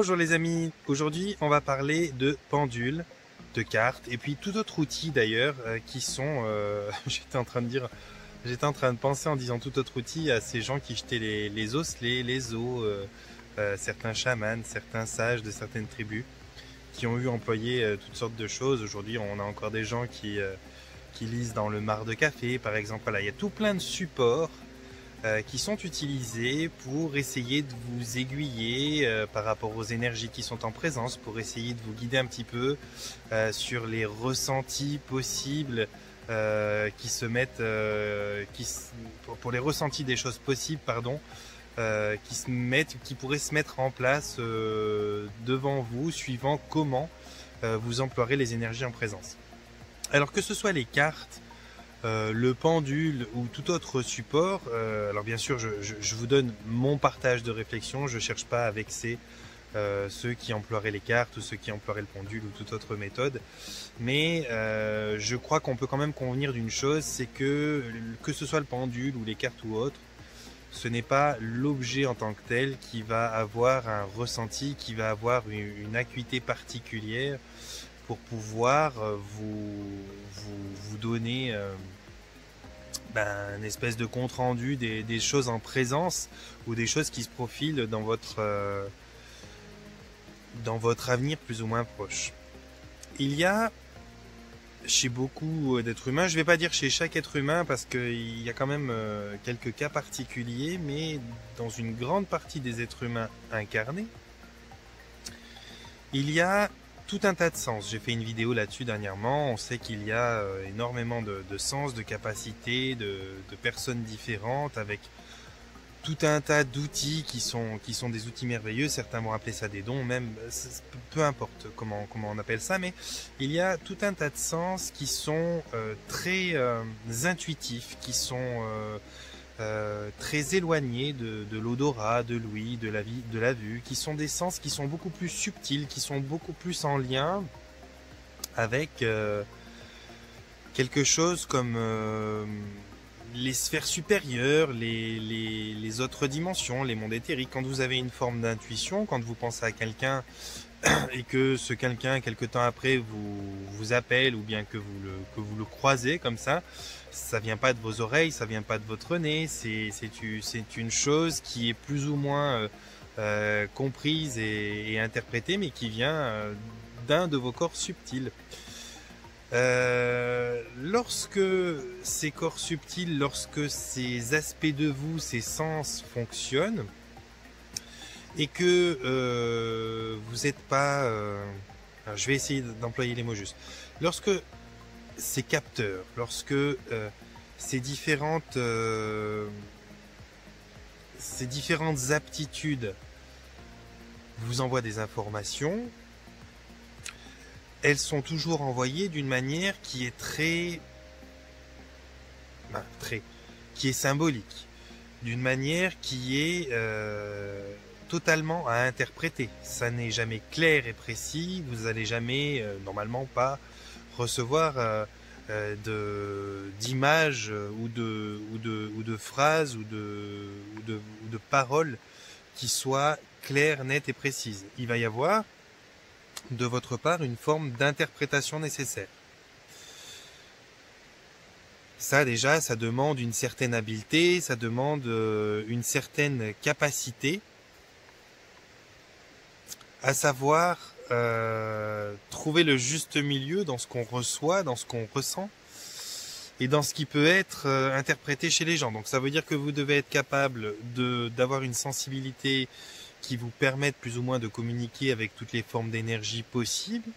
Bonjour les amis, aujourd'hui on va parler de pendules, de cartes et puis tout autre outil d'ailleurs qui sont, j'étais en train de penser en disant tout autre outil à ces gens qui jetaient les osselets, les os, certains chamans, certains sages de certaines tribus qui ont eu employé toutes sortes de choses. Aujourd'hui on a encore des gens qui lisent dans le marc de café par exemple. Voilà, il y a tout plein de supports qui sont utilisés pour essayer de vous aiguiller par rapport aux énergies qui sont en présence, pour essayer de vous guider un petit peu sur les ressentis possibles qui se mettent, pour les ressentis des choses possibles, pardon, qui pourraient se mettre en place devant vous, suivant comment vous emploierez les énergies en présence. Alors que ce soit les cartes, le pendule ou tout autre support, alors bien sûr je vous donne mon partage de réflexion, je ne cherche pas à vexer ceux qui emploieraient les cartes ou ceux qui emploieraient le pendule ou toute autre méthode, mais je crois qu'on peut quand même convenir d'une chose, c'est que ce soit le pendule ou les cartes ou autre, ce n'est pas l'objet en tant que tel qui va avoir un ressenti, qui va avoir une acuité particulière pour pouvoir vous donner une espèce de compte rendu des choses en présence ou des choses qui se profilent dans votre avenir plus ou moins proche. Il y a chez beaucoup d'êtres humains, je ne vais pas dire chez chaque être humain parce qu'il y a quand même quelques cas particuliers, mais dans une grande partie des êtres humains incarnés, il y a tout un tas de sens. J'ai fait une vidéo là-dessus dernièrement. On sait qu'il y a énormément de sens, de capacités, de personnes différentes avec tout un tas d'outils qui sont des outils merveilleux. Certains vont appeler ça des dons, même peu importe comment on appelle ça, mais il y a tout un tas de sens qui sont très intuitifs, qui sont très éloignés de l'odorat, de l'ouïe, de la vue, qui sont des sens qui sont beaucoup plus subtils, qui sont beaucoup plus en lien avec quelque chose comme les sphères supérieures, les autres dimensions, les mondes éthériques. Quand vous avez une forme d'intuition, quand vous pensez à quelqu'un et que ce quelqu'un, quelque temps après, vous appelle ou bien que vous le croisez comme ça vient pas de vos oreilles, ça vient pas de votre nez, c'est une chose qui est plus ou moins comprise et interprétée, mais qui vient d'un de vos corps subtils. Lorsque ces corps subtils, lorsque ces aspects de vous, ces sens fonctionnent, et que vous n'êtes pas... je vais essayer d'employer les mots justes. Lorsque ces capteurs, lorsque ces différentes aptitudes vous envoient des informations, elles sont toujours envoyées d'une manière qui est qui est symbolique, d'une manière qui est totalement à interpréter. Ça n'est jamais clair et précis, vous n'allez jamais, normalement pas, recevoir d'images ou de phrases ou de paroles qui soient claires, nettes et précises. Il va y avoir de votre part une forme d'interprétation nécessaire. Ça déjà, ça demande une certaine habileté, ça demande une certaine capacité à savoir trouver le juste milieu dans ce qu'on reçoit, dans ce qu'on ressent et dans ce qui peut être interprété chez les gens. Donc ça veut dire que vous devez être capable d'avoir une sensibilité qui vous permette plus ou moins de communiquer avec toutes les formes d'énergie possibles.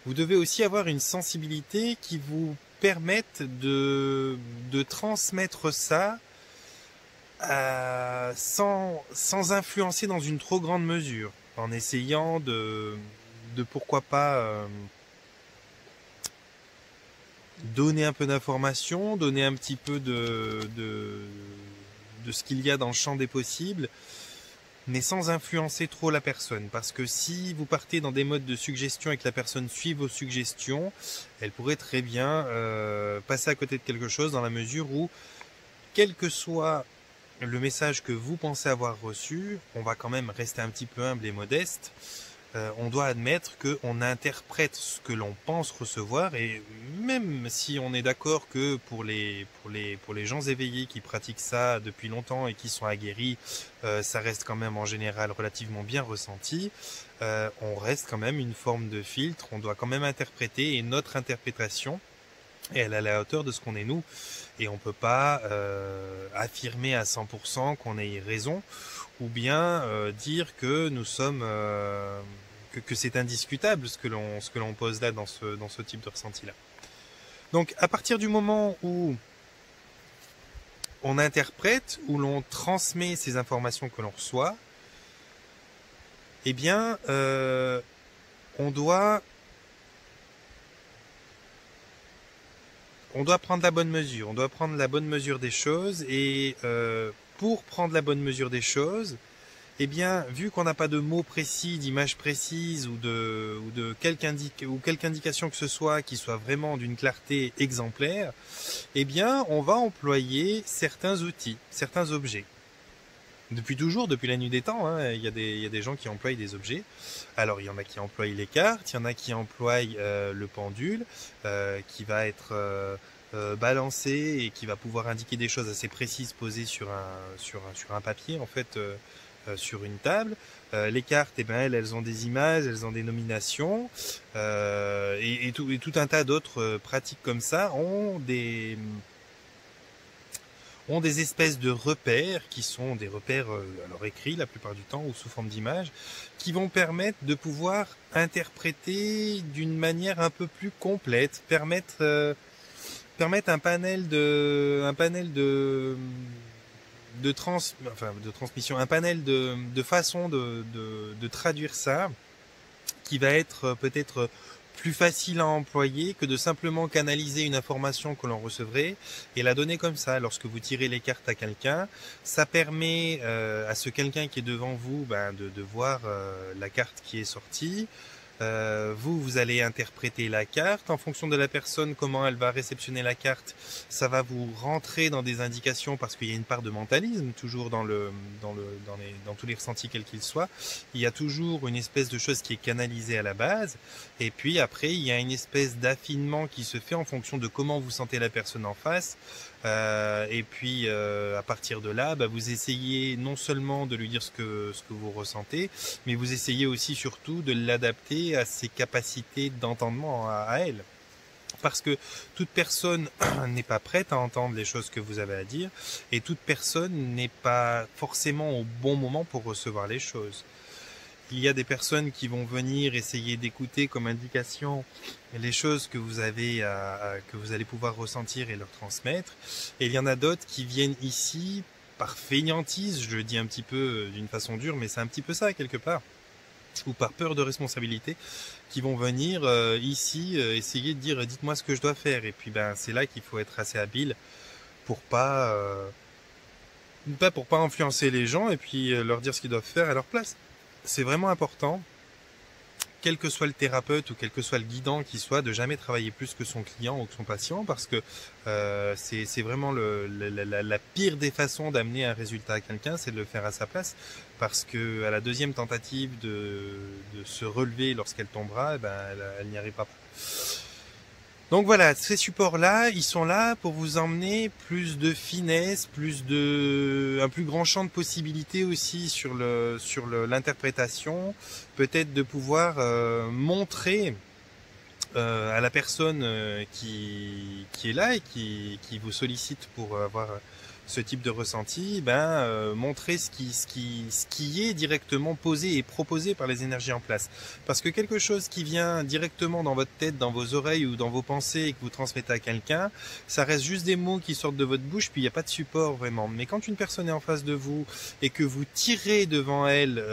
Vous devez aussi avoir une sensibilité qui vous permette de transmettre ça sans influencer dans une trop grande mesure, en essayant de pourquoi pas donner un peu d'informations, donner un petit peu de ce qu'il y a dans le champ des possibles, mais sans influencer trop la personne. Parce que si vous partez dans des modes de suggestion et que la personne suit vos suggestions, elle pourrait très bien passer à côté de quelque chose, dans la mesure où, quel que soit le message que vous pensez avoir reçu, on va quand même rester un petit peu humble et modeste. On doit admettre qu'on interprète ce que l'on pense recevoir, et même si on est d'accord que pour les gens éveillés qui pratiquent ça depuis longtemps et qui sont aguerris, ça reste quand même en général relativement bien ressenti, on reste quand même une forme de filtre, on doit quand même interpréter, et notre interprétation, elle est à la hauteur de ce qu'on est nous, et on peut pas affirmer à 100% qu'on ait raison, ou bien dire que nous sommes que c'est indiscutable ce que l'on pose là dans ce type de ressenti là. Donc à partir du moment où on interprète, où l'on transmet ces informations que l'on reçoit, eh bien on doit prendre la bonne mesure. On doit prendre la bonne mesure des choses, et pour prendre la bonne mesure des choses, eh bien, vu qu'on n'a pas de mots précis, d'images précises, ou de quelque indication que ce soit qui soit vraiment d'une clarté exemplaire, eh bien, on va employer certains outils, certains objets. Depuis toujours, depuis la nuit des temps, hein, il y a des gens qui emploient des objets. Alors, il y en a qui emploient les cartes, il y en a qui emploient le pendule, qui va être balancé et qui va pouvoir indiquer des choses assez précises posées sur un papier, en fait, sur une table. Les cartes, eh ben, elles ont des images, elles ont des nominations, et tout un tas d'autres pratiques comme ça ont des espèces de repères qui sont des repères alors écrits la plupart du temps ou sous forme d'images, qui vont permettre de pouvoir interpréter d'une manière un peu plus complète, permettre un panel de transmission, un panel de façons de traduire ça, qui va être peut-être plus facile à employer que de simplement canaliser une information que l'on recevrait et la donner comme ça. Lorsque vous tirez les cartes à quelqu'un, ça permet à ce quelqu'un qui est devant vous de voir la carte qui est sortie. Vous allez interpréter la carte en fonction de la personne, comment elle va réceptionner la carte. Ça va vous rentrer dans des indications, parce qu'il y a une part de mentalisme toujours dans tous les ressentis quels qu'ils soient. Il y a toujours une espèce de chose qui est canalisée à la base, et puis après il y a une espèce d'affinement qui se fait en fonction de comment vous sentez la personne en face. Et puis à partir de là, vous essayez non seulement de lui dire ce que vous ressentez, mais vous essayez aussi surtout de l'adapter à ses capacités d'entendement à elle. Parce que toute personne n'est pas prête à entendre les choses que vous avez à dire, et toute personne n'est pas forcément au bon moment pour recevoir les choses. Il y a des personnes qui vont venir essayer d'écouter comme indication les choses que vous avez que vous allez pouvoir ressentir et leur transmettre. Et il y en a d'autres qui viennent ici par fainéantise, je le dis un petit peu d'une façon dure, mais c'est un petit peu ça quelque part, ou par peur de responsabilité, qui vont venir ici essayer de dire dites-moi ce que je dois faire. Et puis c'est là qu'il faut être assez habile pour pas influencer les gens et puis leur dire ce qu'ils doivent faire à leur place. C'est vraiment important, quel que soit le thérapeute ou quel que soit le guidant qui soit, de jamais travailler plus que son client ou que son patient, parce que c'est vraiment la pire des façons d'amener un résultat à quelqu'un, c'est de le faire à sa place, parce que à la deuxième tentative de se relever lorsqu'elle tombera, elle n'y arrivera pas. Donc voilà, ces supports-là, ils sont là pour vous emmener plus de finesse, un plus grand champ de possibilités aussi sur l'interprétation, peut-être de pouvoir montrer à la personne qui est là et qui vous sollicite pour avoir ce type de ressenti, montrer ce qui est directement posé et proposé par les énergies en place. Parce que quelque chose qui vient directement dans votre tête, dans vos oreilles ou dans vos pensées et que vous transmettez à quelqu'un, ça reste juste des mots qui sortent de votre bouche, puis il n'y a pas de support vraiment. Mais quand une personne est en face de vous et que vous tirez devant elle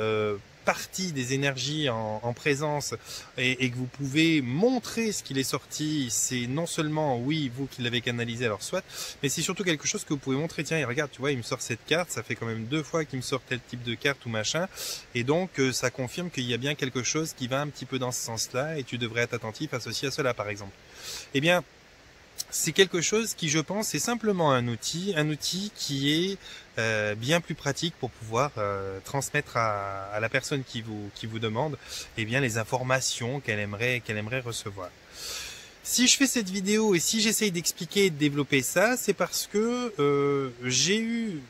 partie des énergies en présence et que vous pouvez montrer ce qu'il est sorti, c'est non seulement oui vous qui l'avez canalisé, alors soit, mais c'est surtout quelque chose que vous pouvez montrer. Tiens, et regarde, tu vois, il me sort cette carte, ça fait quand même 2 fois qu'il me sort tel type de carte ou machin, et donc ça confirme qu'il y a bien quelque chose qui va un petit peu dans ce sens-là, et tu devrais être attentif associé à cela par exemple. Eh bien, c'est quelque chose qui, je pense, est simplement un outil qui est bien plus pratique pour pouvoir transmettre à la personne qui vous demande eh bien, les informations qu'elle aimerait recevoir. Si je fais cette vidéo et si j'essaye d'expliquer et de développer ça, c'est parce que j'ai eu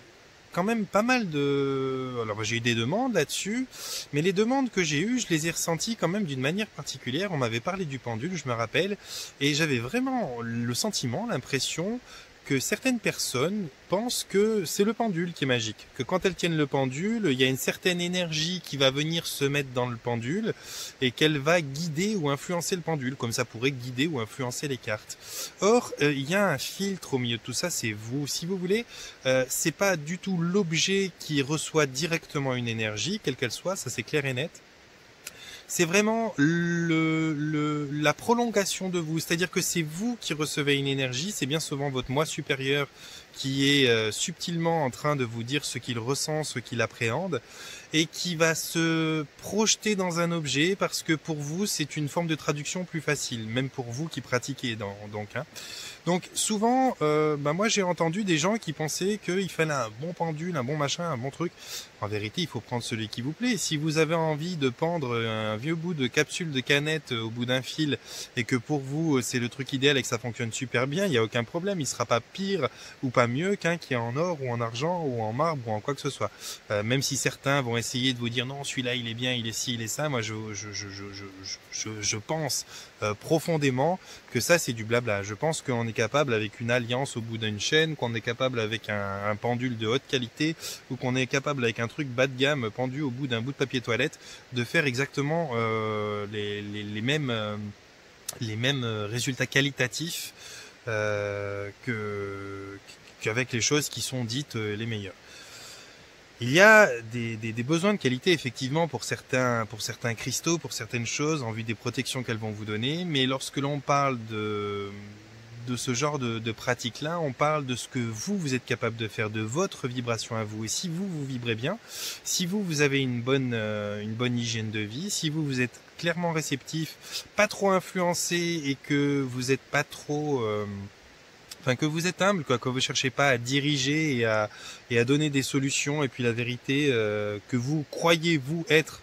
quand même pas mal de... Alors j'ai eu des demandes là-dessus, mais les demandes que j'ai eues, je les ai ressenties quand même d'une manière particulière. On m'avait parlé du pendule, je me rappelle, et j'avais vraiment le sentiment, l'impression que certaines personnes pensent que c'est le pendule qui est magique, que quand elles tiennent le pendule, il y a une certaine énergie qui va venir se mettre dans le pendule et qu'elle va guider ou influencer le pendule, comme ça pourrait guider ou influencer les cartes. Or, il y a un filtre au milieu de tout ça, c'est vous. Si vous voulez, c'est pas du tout l'objet qui reçoit directement une énergie, quelle qu'elle soit, ça c'est clair et net. C'est vraiment la prolongation de vous, c'est-à-dire que c'est vous qui recevez une énergie, c'est bien souvent votre moi supérieur qui est subtilement en train de vous dire ce qu'il ressent, ce qu'il appréhende, et qui va se projeter dans un objet parce que pour vous c'est une forme de traduction plus facile, même pour vous qui pratiquez donc. Donc souvent, moi j'ai entendu des gens qui pensaient qu'il fallait un bon pendule, un bon machin, un bon truc. En vérité, il faut prendre celui qui vous plaît. Si vous avez envie de pendre un vieux bout de capsule de canette au bout d'un fil et que pour vous c'est le truc idéal et que ça fonctionne super bien, il n'y a aucun problème. Il sera pas pire ou pas mieux qu'un qui est en or ou en argent ou en marbre ou en quoi que ce soit. Même si certains vont essayer de vous dire non, celui-là il est bien, il est ci, il est ça. Moi, je pense profondément que ça c'est du blabla. Je pense qu'on est capable avec une alliance au bout d'une chaîne, qu'on est capable avec un pendule de haute qualité ou qu'on est capable avec un truc bas de gamme pendu au bout d'un bout de papier toilette de faire exactement les mêmes résultats qualitatifs qu'avec les choses qui sont dites les meilleures. Il y a des besoins de qualité effectivement pour certains cristaux, pour certaines choses en vue des protections qu'elles vont vous donner, mais lorsque l'on parle de ce genre de pratique-là, on parle de ce que vous êtes capable de faire, de votre vibration à vous. Et si vous vibrez bien, si vous avez une bonne hygiène de vie, si vous êtes clairement réceptif, pas trop influencé et que vous êtes pas trop... que vous êtes humble, quoi, que vous cherchez pas à diriger et à donner des solutions et puis la vérité que vous croyez vous être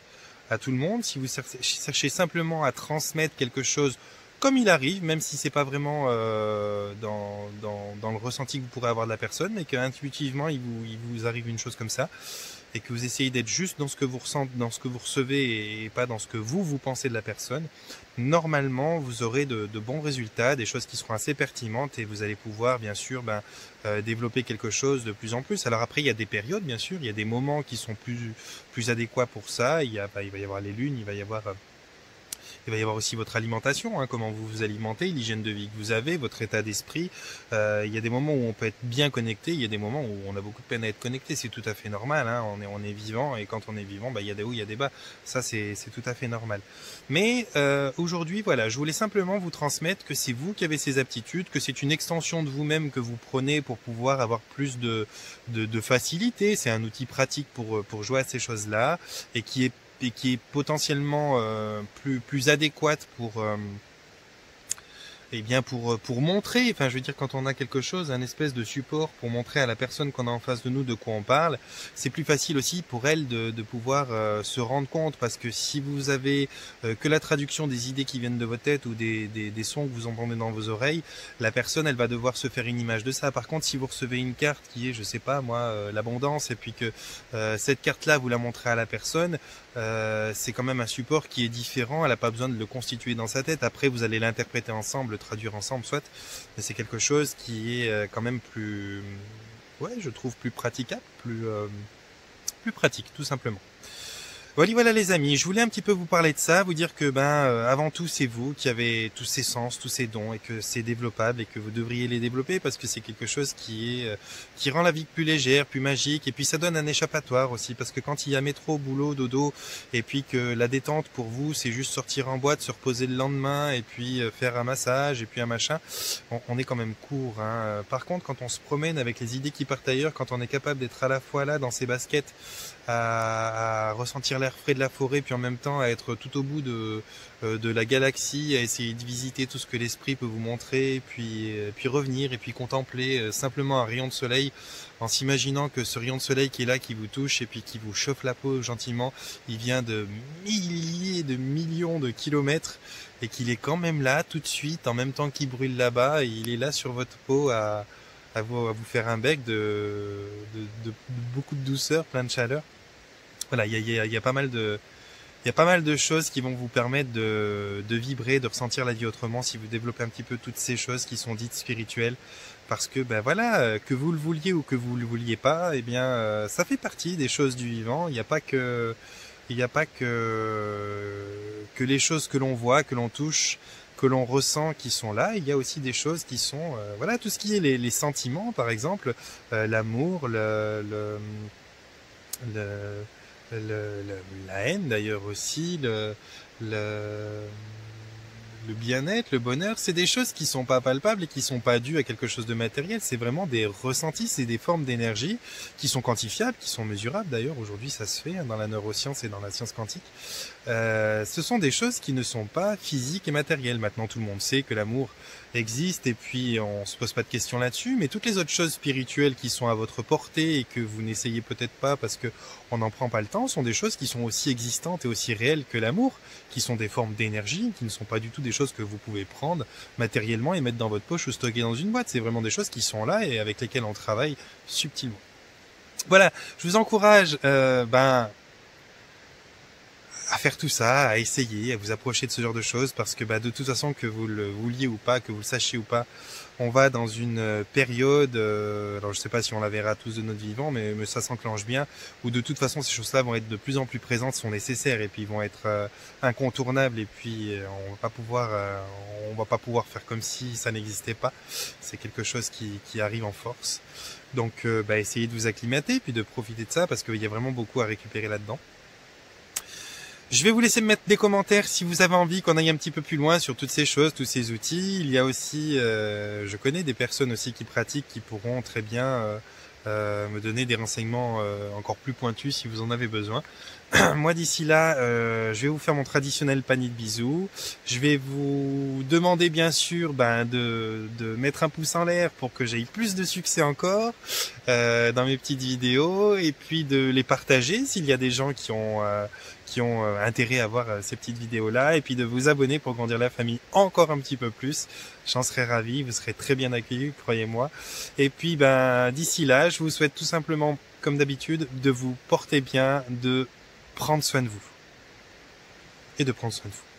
à tout le monde, si vous cherchez simplement à transmettre quelque chose comme il arrive, même si c'est pas vraiment dans le ressenti que vous pourrez avoir de la personne, mais qu'intuitivement il vous arrive une chose comme ça, et que vous essayez d'être juste dans ce que vous ressentez, dans ce que vous recevez et pas dans ce que vous pensez de la personne, normalement vous aurez de bons résultats, des choses qui seront assez pertinentes et vous allez pouvoir bien sûr développer quelque chose de plus en plus. Alors après il y a des périodes bien sûr, il y a des moments qui sont plus adéquats pour ça, il va y avoir les lunes, il va y avoir aussi votre alimentation, hein, comment vous vous alimentez, l'hygiène de vie que vous avez, votre état d'esprit. Il y a des moments où on peut être bien connecté, il y a des moments où on a beaucoup de peine à être connecté, c'est tout à fait normal, hein, on est vivant et quand on est vivant, il y a des hauts, il y a des bas, ça c'est tout à fait normal. Mais aujourd'hui, voilà, je voulais simplement vous transmettre que c'est vous qui avez ces aptitudes, que c'est une extension de vous-même que vous prenez pour pouvoir avoir plus de facilité, c'est un outil pratique pour jouer à ces choses-là et qui est potentiellement plus adéquate pour montrer, enfin je veux dire quand on a quelque chose, un espèce de support pour montrer à la personne qu'on a en face de nous de quoi on parle, c'est plus facile aussi pour elle de pouvoir se rendre compte, parce que si vous avez que la traduction des idées qui viennent de votre tête ou des sons que vous entendez dans vos oreilles, la personne elle va devoir se faire une image de ça. Par contre si vous recevez une carte qui est, je sais pas moi, l'abondance, et puis que cette carte là vous la montrez à la personne, c'est quand même un support qui est différent, elle n'a pas besoin de le constituer dans sa tête, après vous allez l'interpréter ensemble, le traduire ensemble soit, mais c'est quelque chose qui est quand même plus, ouais je trouve plus praticable, plus pratique tout simplement. Voilà les amis, je voulais un petit peu vous parler de ça, vous dire que avant tout c'est vous qui avez tous ces sens, tous ces dons, et que c'est développable et que vous devriez les développer parce que c'est quelque chose qui rend la vie plus légère, plus magique, et puis ça donne un échappatoire aussi, parce que quand il y a métro, boulot, dodo, et puis que la détente pour vous c'est juste sortir en boîte, se reposer le lendemain et puis faire un massage et puis un machin, on est quand même court, hein. Par contre quand on se promène avec les idées qui partent ailleurs, quand on est capable d'être à la fois là dans ses baskets à ressentir la l'air frais de la forêt, puis en même temps à être tout au bout de la galaxie, à essayer de visiter tout ce que l'esprit peut vous montrer, puis revenir et puis contempler simplement un rayon de soleil, en s'imaginant que ce rayon de soleil qui est là, qui vous touche et puis qui vous chauffe la peau gentiment, il vient de milliers de millions de kilomètres et qu'il est quand même là tout de suite, en même temps qu'il brûle là-bas, et il est là sur votre peau à vous faire un bec de beaucoup de douceur, plein de chaleur. Voilà, il y a pas mal de, il y a pas mal de choses qui vont vous permettre de vibrer, de ressentir la vie autrement si vous développez un petit peu toutes ces choses qui sont dites spirituelles. Parce que, ben voilà, que vous le vouliez ou que vous le vouliez pas, eh bien, ça fait partie des choses du vivant. Il n'y a pas que les choses que l'on voit, que l'on touche, que l'on ressent qui sont là. Il y a aussi des choses qui sont, voilà, tout ce qui est les sentiments, par exemple, l'amour, le, la haine d'ailleurs aussi, le, le bien-être, le bonheur, c'est des choses qui sont pas palpables et qui sont pas dues à quelque chose de matériel. C'est vraiment des ressentis, c'est des formes d'énergie qui sont quantifiables, qui sont mesurables. D'ailleurs, aujourd'hui, ça se fait dans la neuroscience et dans la science quantique. Ce sont des choses qui ne sont pas physiques et matérielles. Maintenant, tout le monde sait que l'amour existe et puis on se pose pas de questions là-dessus. Mais toutes les autres choses spirituelles qui sont à votre portée et que vous n'essayez peut-être pas parce que on n'en prend pas le temps, sont des choses qui sont aussi existantes et aussi réelles que l'amour, qui sont des formes d'énergie, qui ne sont pas du tout des choses que vous pouvez prendre matériellement et mettre dans votre poche ou stocker dans une boîte. C'est vraiment des choses qui sont là et avec lesquelles on travaille subtilement. Voilà, je vous encourage à faire tout ça, à essayer, à vous approcher de ce genre de choses, parce que de toute façon, que vous le vouliez ou pas, que vous le sachiez ou pas, on va dans une période, alors je sais pas si on la verra tous de notre vivant, mais ça s'enclenche bien, où de toute façon ces choses-là vont être de plus en plus présentes, sont nécessaires et puis vont être incontournables, et puis on va pas pouvoir faire comme si ça n'existait pas. C'est quelque chose qui arrive en force. Donc essayez de vous acclimater, puis de profiter de ça, parce qu'il y a vraiment beaucoup à récupérer là-dedans. Je vais vous laisser me mettre des commentaires si vous avez envie qu'on aille un petit peu plus loin sur toutes ces choses, tous ces outils. Il y a aussi, je connais des personnes aussi qui pratiquent, qui pourront très bien me donner des renseignements encore plus pointus si vous en avez besoin. Moi d'ici là, je vais vous faire mon traditionnel panier de bisous. Je vais vous demander bien sûr de mettre un pouce en l'air pour que j'aie plus de succès encore dans mes petites vidéos, et puis de les partager s'il y a des gens qui ont intérêt à voir ces petites vidéos-là, et puis de vous abonner pour grandir la famille encore un petit peu plus. J'en serais ravi, vous serez très bien accueillis, croyez-moi. Et puis d'ici là, je vous souhaite tout simplement, comme d'habitude, de vous porter bien, de prendre soin de vous. Et de prendre soin de vous.